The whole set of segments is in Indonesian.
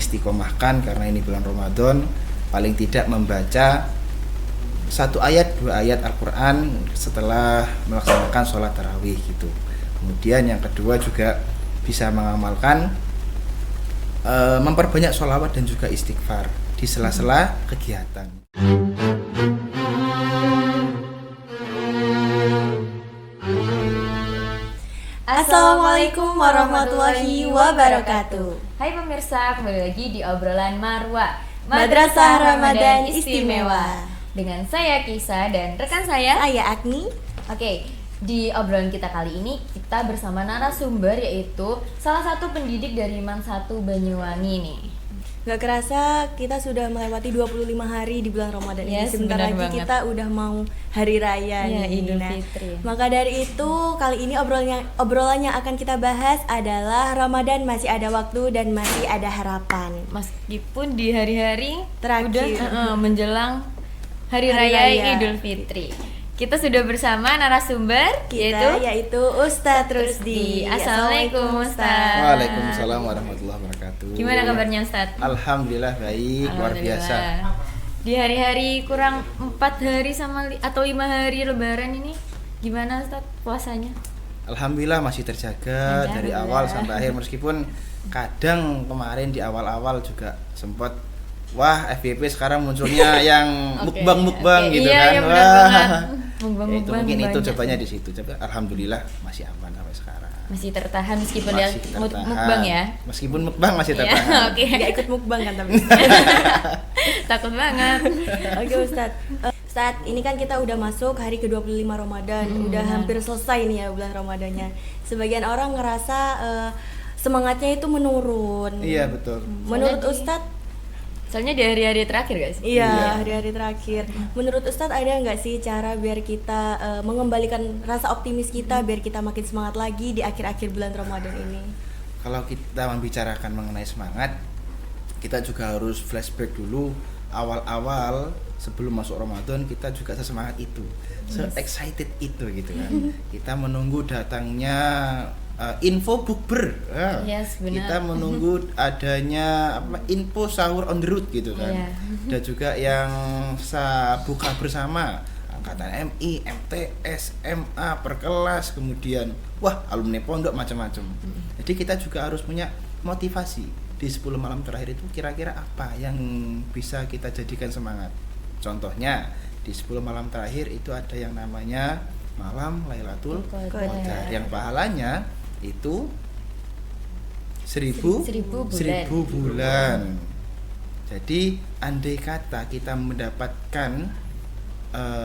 mengistiqomahkan karena ini bulan Ramadan, paling tidak membaca 1 ayat 2 ayat Al-Quran setelah melaksanakan sholat tarawih gitu. Kemudian yang kedua juga bisa mengamalkan memperbanyak sholawat dan juga istighfar di sela-sela kegiatan. Assalamualaikum warahmatullahi wabarakatuh. Hai pemirsa, kembali lagi di obrolan Marwa Madrasah Ramadan Istimewa. Dengan saya Kisa dan rekan saya. Saya Agni. Oke, di obrolan kita kali ini kita bersama narasumber yaitu salah satu pendidik dari MAN 1 Banyuwangi nih. Gak kerasa kita sudah melewati 25 hari di bulan Ramadan ini. Sebentar lagi banget. Kita udah mau hari raya nih. Idul Fitri. Maka dari itu kali ini obrolannya akan kita bahas adalah Ramadan masih ada waktu dan masih ada harapan. Meskipun di hari-hari Terakhir. udah menjelang hari Hari raya raya. Idul Fitri. Kita sudah bersama narasumber Kita yaitu Ustadz Rusdi. Assalamualaikum Ustadz. Waalaikumsalam warahmatullahi wabarakatuh. Gimana kabarnya Ustadz? Alhamdulillah baik, luar biasa. Di hari-hari kurang 4 hari atau 5 hari lebaran ini gimana Ustadz puasanya? Alhamdulillah masih terjaga dari awal sampai akhir, meskipun kadang kemarin di awal-awal juga sempat FYP sekarang munculnya yang mukbang gitu kan. Iya, benar banget. Mukbang Itu mungkin itu banyak. cobanya di situ. Tapi alhamdulillah masih aman sampai sekarang. Masih tertahan meskipun Masih dia tertahan. mukbang ya. Meskipun mukbang masih Iya, tertahan. oke. Gak ikut mukbang kan tapi. Takut banget. Oke Ustadz. Ustadz, ini kan kita udah masuk hari ke-25 Ramadan. Udah hampir selesai nih ya bulan Ramadannya. Sebagian orang ngerasa semangatnya itu menurun. Iya betul. Menurut Soalnya Ustadz, Soalnya di hari-hari terakhir guys. iya, hari-hari terakhir. Menurut Ustadz ada nggak sih cara biar kita mengembalikan rasa optimis kita biar kita makin semangat lagi di akhir-akhir bulan Ramadan ini? Kalau kita membicarakan mengenai semangat, kita juga harus flashback dulu awal-awal sebelum masuk Ramadan. Kita juga sesemangat itu, se-excited itu gitu kan. Kita menunggu datangnya info bukber, Yes, benar. kita menunggu adanya info sahur on the road gitu kan. Iya. Dan juga yang buka bersama angkatan MI, MTS, MA per kelas, kemudian alumni pondok macam-macam. Jadi kita juga harus punya motivasi di 10 malam terakhir itu kira-kira apa yang bisa kita jadikan semangat. Contohnya di 10 malam terakhir itu ada yang namanya malam Lailatul Qadar yang pahalanya itu 1000 bulan. Jadi andai kata kita mendapatkan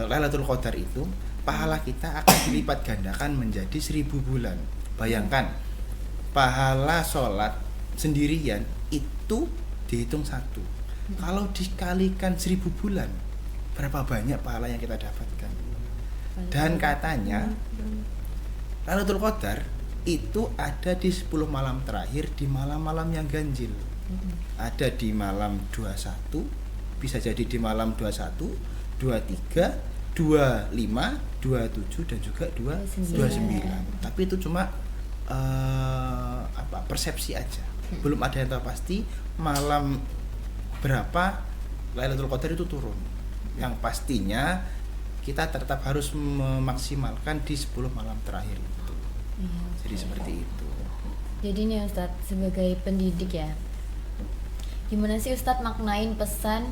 Lailatul Qadar itu, pahala kita akan dilipat gandakan menjadi 1000 bulan. Bayangkan, pahala sholat sendirian itu dihitung 1. Kalau dikalikan 1000 bulan, berapa banyak pahala yang kita dapatkan? Dan katanya Lailatul Qadar itu ada di 10 malam terakhir, di malam-malam yang ganjil. Ada di malam 21, bisa jadi di malam 21, 23, 25, 27 dan juga 29. Tapi itu cuma persepsi aja. Belum ada yang tahu pasti malam berapa Lailatul Qadar itu turun. Yang pastinya kita tetap harus memaksimalkan di 10 malam terakhir itu. Jadi seperti itu. Jadi nih Ustadz, sebagai pendidik ya, gimana sih Ustadz maknain pesan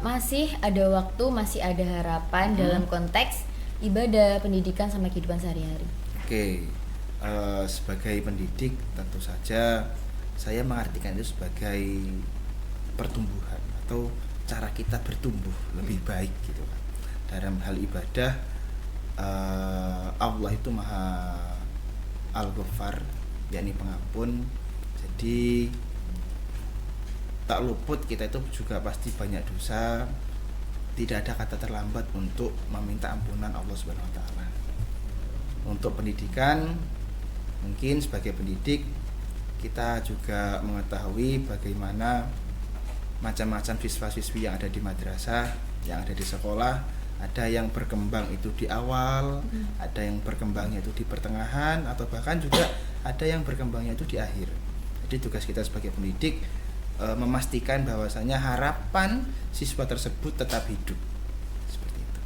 masih ada waktu, masih ada harapan dalam konteks ibadah, pendidikan sama kehidupan sehari-hari? Oke, sebagai pendidik tentu saja saya mengartikan itu sebagai pertumbuhan atau cara kita bertumbuh lebih baik gitu kan. Dalam hal ibadah, Allah itu Maha Al-Ghaffar, yakni pengampun. Jadi tak luput kita itu juga pasti banyak dosa. Tidak ada kata terlambat untuk meminta ampunan Allah Subhanahu wa taala. Untuk pendidikan, mungkin sebagai pendidik kita juga mengetahui bagaimana macam-macam siswa-siswi yang ada di madrasah, yang ada di sekolah. Ada yang berkembang itu di awal, ada yang berkembangnya itu di pertengahan, atau bahkan juga ada yang berkembangnya itu di akhir. Jadi tugas kita sebagai pendidik memastikan bahwasanya harapan siswa tersebut tetap hidup seperti itu.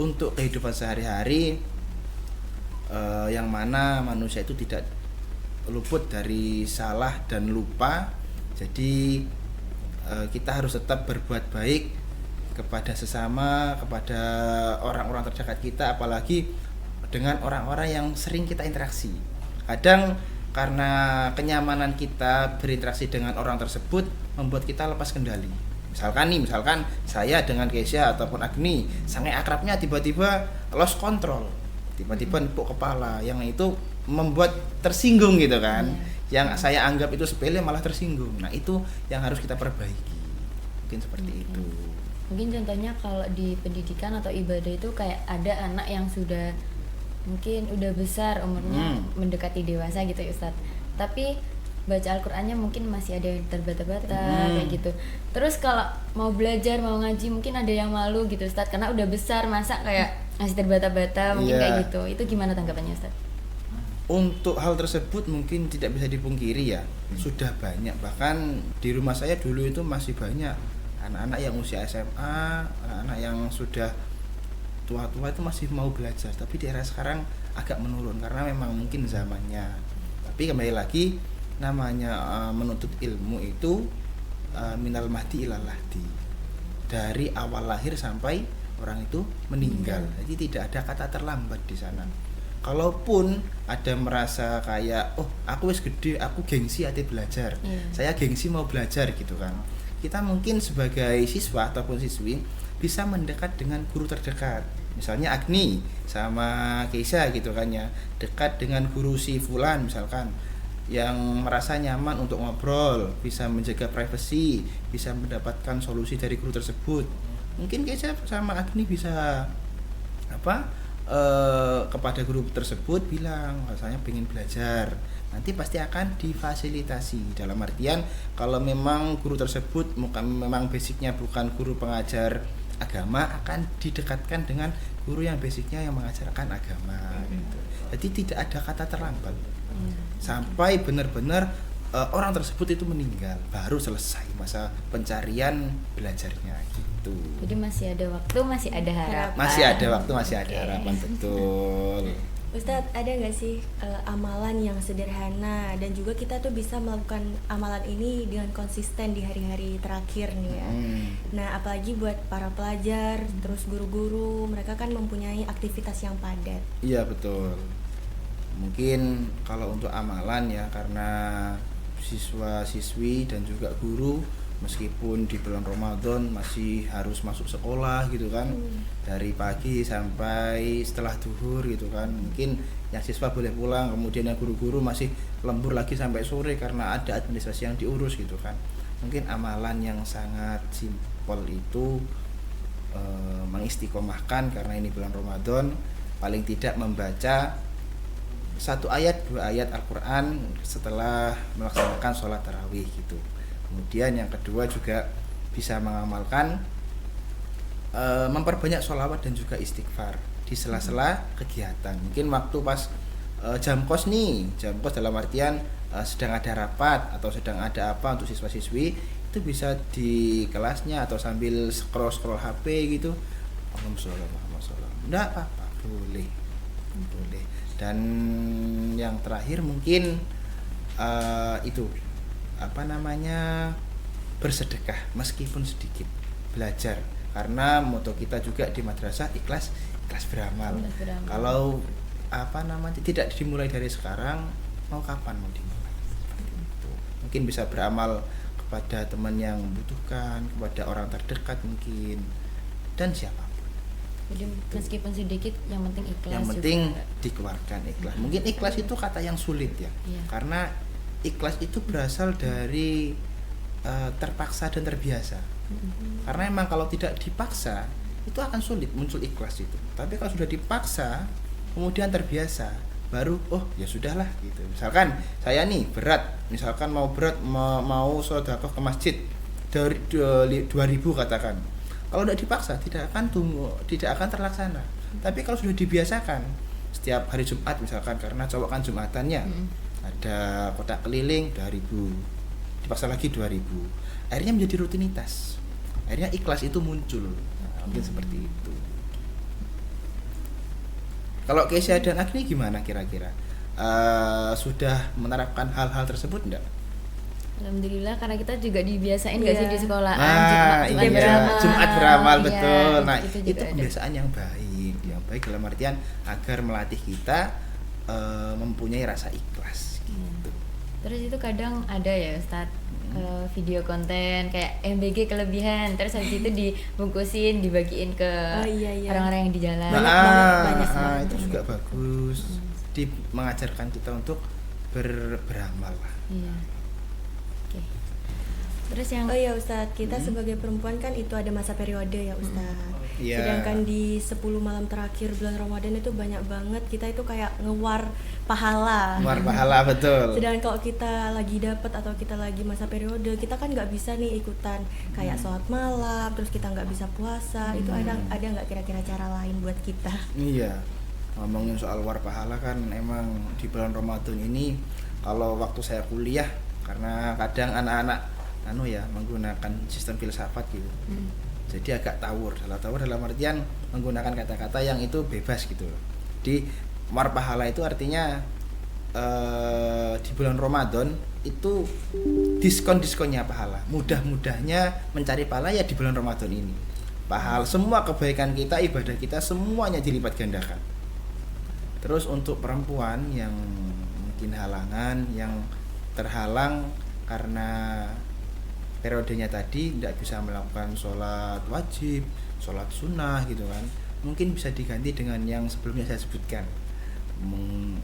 Untuk kehidupan sehari-hari yang mana manusia itu tidak luput dari salah dan lupa. Jadi kita harus tetap berbuat baik kepada sesama, kepada orang-orang terdekat kita, apalagi dengan orang-orang yang sering kita interaksi. Kadang karena kenyamanan kita berinteraksi dengan orang tersebut membuat kita lepas kendali. Misalkan saya dengan Keisha ataupun Agni sangat akrabnya, tiba-tiba lost control, tiba-tiba nepuk kepala, yang itu membuat tersinggung gitu kan. Yang saya anggap itu sepele malah tersinggung. Nah, itu yang harus kita perbaiki. Mungkin seperti itu. Mungkin contohnya kalau di pendidikan atau ibadah itu kayak ada anak yang sudah mungkin udah besar umurnya, mendekati dewasa gitu ya Ustadz, tapi baca Al-Qur'annya mungkin masih ada yang terbata-bata kayak gitu. Terus kalau mau belajar, mau ngaji mungkin ada yang malu gitu Ustadz, karena udah besar masa kayak masih terbata-bata mungkin kayak gitu. Itu gimana tanggapannya Ustadz? Untuk hal tersebut mungkin tidak bisa dipungkiri ya, sudah banyak, bahkan di rumah saya dulu itu masih banyak anak-anak yang usia SMA, anak-anak yang sudah tua-tua itu masih mau belajar, tapi di era sekarang agak menurun karena memang mungkin zamannya. Tapi kembali lagi, namanya menuntut ilmu itu minal mahdi ilal lahdi, dari awal lahir sampai orang itu meninggal. Jadi tidak ada kata terlambat di sana. Kalaupun ada merasa kayak aku wis gede, aku gengsi ati belajar, saya gengsi mau belajar gitu kan, kita mungkin sebagai siswa ataupun siswi bisa mendekat dengan guru terdekat. Misalnya Agni sama Keisha gitu kan ya, dekat dengan guru si Fulan misalkan, yang merasa nyaman untuk ngobrol, bisa menjaga privasi, bisa mendapatkan solusi dari guru tersebut. Mungkin Keisha sama Agni bisa kepada guru tersebut bilang saya pengen belajar, nanti pasti akan difasilitasi. Dalam artian kalau memang guru tersebut memang basicnya bukan guru pengajar agama, akan didekatkan dengan guru yang basicnya yang mengajarkan agama gitu. Jadi tidak ada kata terlambat sampai benar-benar orang tersebut itu meninggal, baru selesai masa pencarian belajarnya gitu. Jadi masih ada waktu, masih ada harapan. Masih ada waktu, masih ada harapan, betul. Ustadz, ada nggak sih amalan yang sederhana dan juga kita tuh bisa melakukan amalan ini dengan konsisten di hari-hari terakhir nih ya. Nah, apalagi buat para pelajar, terus guru-guru, mereka kan mempunyai aktivitas yang padat. Iya, betul. Mungkin kalau untuk amalan ya, karena siswa-siswi dan juga guru meskipun di bulan Ramadan masih harus masuk sekolah gitu kan, dari pagi sampai setelah zuhur gitu kan, mungkin yang siswa boleh pulang, kemudian yang guru-guru masih lembur lagi sampai sore karena ada administrasi yang diurus gitu kan. Mungkin amalan yang sangat simpel itu mengistiqomahkan, karena ini bulan Ramadan, paling tidak membaca 1 ayat 2 ayat Al-Quran setelah melaksanakan sholat tarawih gitu. Kemudian yang kedua juga bisa mengamalkan memperbanyak sholawat dan juga istighfar di sela-sela kegiatan. Mungkin waktu pas jam kos nih, jam kos dalam artian sedang ada rapat atau sedang ada apa untuk siswa-siswi, itu bisa di kelasnya atau sambil scroll HP gitu, enggak apa-apa, boleh. Dan yang terakhir mungkin itu bersedekah meskipun sedikit, belajar, karena moto kita juga di madrasah ikhlas beramal. Kalau tidak dimulai dari sekarang, mau kapan mau dimulai? Itu mungkin bisa beramal kepada teman yang membutuhkan, kepada orang terdekat mungkin, dan siapapun. Jadi meskipun sedikit, yang penting ikhlas. Yang penting juga dikeluarkan ikhlas. Mungkin ikhlas itu kata yang sulit ya, karena ikhlas itu berasal dari terpaksa dan terbiasa. Karena emang kalau tidak dipaksa itu akan sulit muncul ikhlas itu. Tapi kalau sudah dipaksa kemudian terbiasa, baru ya sudahlah gitu. Misalkan saya nih misalkan mau sedekah ke masjid dari 2.000 katakan. Kalau tidak dipaksa tidak akan terlaksana. Tapi kalau sudah dibiasakan setiap hari Jumat misalkan, karena cowok kan Jumatannya. ada kotak keliling 2.000, dipaksa lagi 2.000, akhirnya menjadi rutinitas, akhirnya ikhlas itu muncul. Mungkin seperti itu. Kalau Keisha dan Agni gimana kira-kira? Sudah menerapkan hal-hal tersebut enggak? Alhamdulillah, karena kita juga dibiasain nggak Iya. sih di sekolahan Iya, beramal. Jumat beramal, Iya, betul. Nah, juga itu ada. kebiasaan yang baik dalam artian agar melatih kita mempunyai rasa ikhlas. Gitu. Terus itu kadang ada ya Ustadz, video konten kayak MBG kelebihan, terus habis itu dibungkusin, dibagiin ke Oh, iya. orang-orang yang di jalan. Banyak banget. Itu juga bagus. Mengajarkan kita untuk beramal lah. Iya. Oke. Terus yang Oh iya Ustadz, kita sebagai perempuan kan itu ada masa periode ya Ustadz. Iya. Sedangkan di 10 malam terakhir bulan Ramadan itu banyak banget kita itu kayak ngewar pahala. Luar pahala, betul. Sedangkan kalau kita lagi dapet atau kita lagi masa periode, kita kan nggak bisa nih ikutan kayak sholat malam, terus kita nggak bisa puasa. Itu ada nggak kira-kira cara lain buat kita? Iya. Ngomongin soal war pahala kan emang di bulan Ramadan ini, kalau waktu saya kuliah, karena kadang anak-anak menggunakan sistem filsafat gitu. Jadi agak tawur dalam artian menggunakan kata-kata yang itu bebas gitu. Di war pahala itu artinya di bulan Ramadan itu diskon-diskonnya pahala. Mudah-mudahnya mencari pahala ya di bulan Ramadan ini. Pahala semua kebaikan kita, ibadah kita semuanya dilipat gandakan. Terus untuk perempuan yang mungkin halangan, yang terhalang karena periodenya tadi tidak bisa melakukan sholat wajib, sholat sunnah gitu kan, mungkin bisa diganti dengan yang sebelumnya saya sebutkan,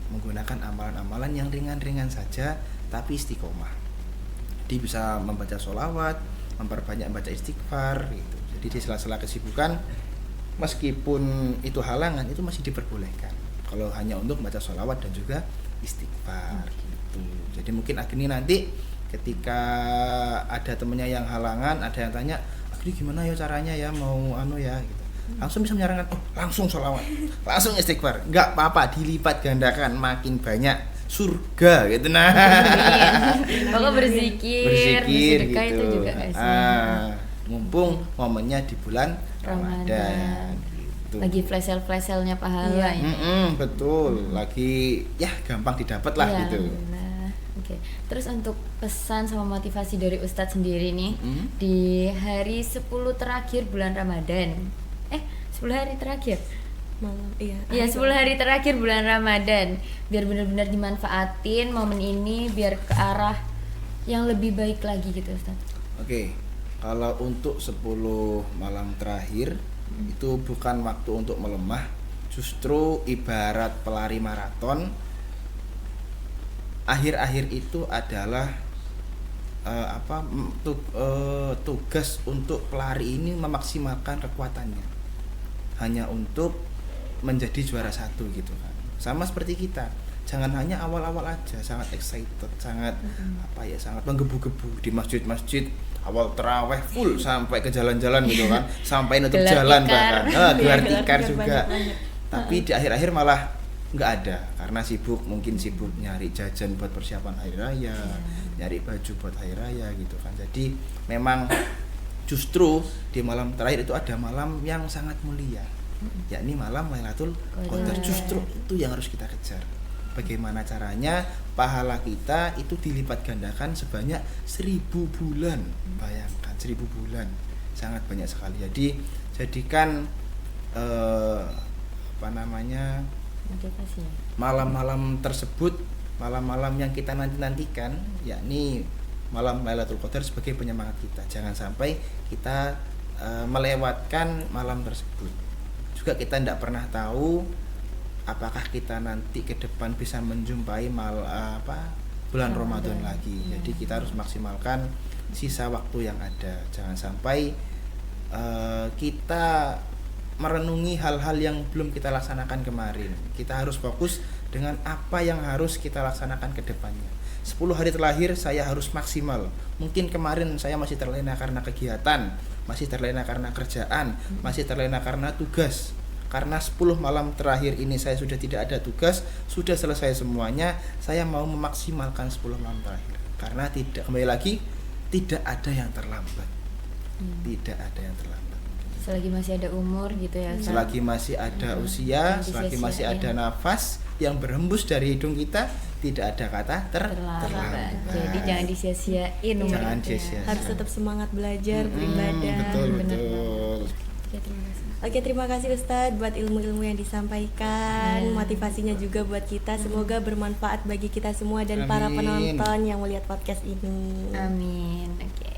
menggunakan amalan-amalan yang ringan-ringan saja tapi istiqomah. Jadi bisa membaca sholawat, memperbanyak baca istighfar gitu. Jadi di sela-sela kesibukan, meskipun itu halangan, itu masih diperbolehkan kalau hanya untuk baca sholawat dan juga istighfar gitu. Jadi mungkin Agni nanti ketika ada temennya yang halangan, ada yang tanya, Agni gimana ya caranya ya mau gitu, langsung bisa menyarankan, langsung sholawat, langsung istighfar, nggak apa-apa, dilipat gandakan, makin banyak surga gitu. Nah, pokoknya berzikir bersedekah gitu. itu juga nggak sih? Mumpung momennya di bulan Ramadan gitu. Lagi flash sale-nya pahala Iya. ya. Betul, lagi ya gampang didapat lah Iya, gitu. alhamdulillah. Oke. Terus untuk pesan sama motivasi dari Ustadz sendiri nih, Mm-mm. di hari 10 terakhir bulan Ramadan. 10 hari terakhir. Malam, iya. Iya, 10 hari terakhir bulan Ramadan. Biar benar-benar dimanfaatin momen ini biar ke arah yang lebih baik lagi gitu, Ustadz. Oke, kalau untuk 10 malam terakhir itu bukan waktu untuk melemah, justru ibarat pelari maraton. Akhir-akhir itu adalah tugas untuk pelari ini memaksimalkan kekuatannya hanya untuk menjadi juara satu gitu kan. Sama seperti kita, jangan hanya awal-awal aja sangat excited, sangat sangat menggebu-gebu di masjid-masjid, awal terawih full sampai ke jalan-jalan gitu kan, sampai nutup Gelar jalan tikar. bahkan gelar Iya, tikar gelar juga. banyak-banyak. Tapi di akhir-akhir malah nggak ada karena mungkin sibuk nyari jajan buat persiapan hari raya, nyari baju buat hari raya gitu kan. Jadi memang justru di malam terakhir itu ada malam yang sangat mulia, yakni malam Lailatul Qadar. Justru itu yang harus kita kejar. Bagaimana caranya pahala kita itu dilipat gandakan sebanyak 1000 bulan. Bayangkan 1000 bulan, sangat banyak sekali. Jadi jadikan Motivasinya. malam-malam tersebut, malam-malam yang kita nantikan, yakni malam Lailatul Qadar sebagai penyemangat kita. Jangan sampai kita melewatkan malam tersebut. Juga kita tidak pernah tahu apakah kita nanti ke depan bisa menjumpai bulan Ramadan lagi. Jadi kita harus maksimalkan sisa waktu yang ada. Jangan sampai kita merenungi hal-hal yang belum kita laksanakan kemarin. Kita harus fokus dengan apa yang harus kita laksanakan ke depannya. 10 hari terakhir saya harus maksimal. Mungkin kemarin saya masih terlena karena kegiatan, masih terlena karena kerjaan, masih terlena karena tugas. karena 10 malam terakhir ini saya sudah tidak ada tugas, sudah selesai semuanya, saya mau memaksimalkan 10 malam terakhir. Karena tidak, kembali lagi, tidak ada yang terlambat. Tidak ada yang terlambat. Selagi masih ada umur gitu ya Ustaz. Selagi masih ada usia, selagi masih ada nafas yang berhembus dari hidung kita, tidak ada kata terlambat. Jadi jangan disia-siain umur Jangan kita. sia-sia. Harus tetap semangat belajar, beribadah. Betul. Oke, terima kasih. Oke, terima kasih Ustadz buat ilmu-ilmu yang disampaikan, motivasinya juga buat kita. Semoga bermanfaat bagi kita semua dan para Amin. penonton yang melihat podcast ini. Amin. Oke.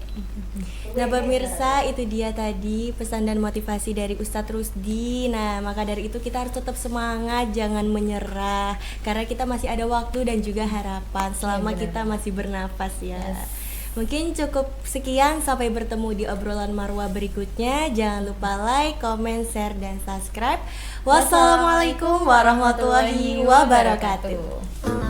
Nah pemirsa, itu dia tadi pesan dan motivasi dari Ustadz Rusdi. Nah maka dari itu kita harus tetap semangat, jangan menyerah, karena kita masih ada waktu dan juga harapan selama kita masih bernafas ya. Mungkin cukup sekian, sampai bertemu di obrolan Marwah berikutnya. Jangan lupa like, comment, share, dan subscribe. Wassalamualaikum warahmatullahi wabarakatuh.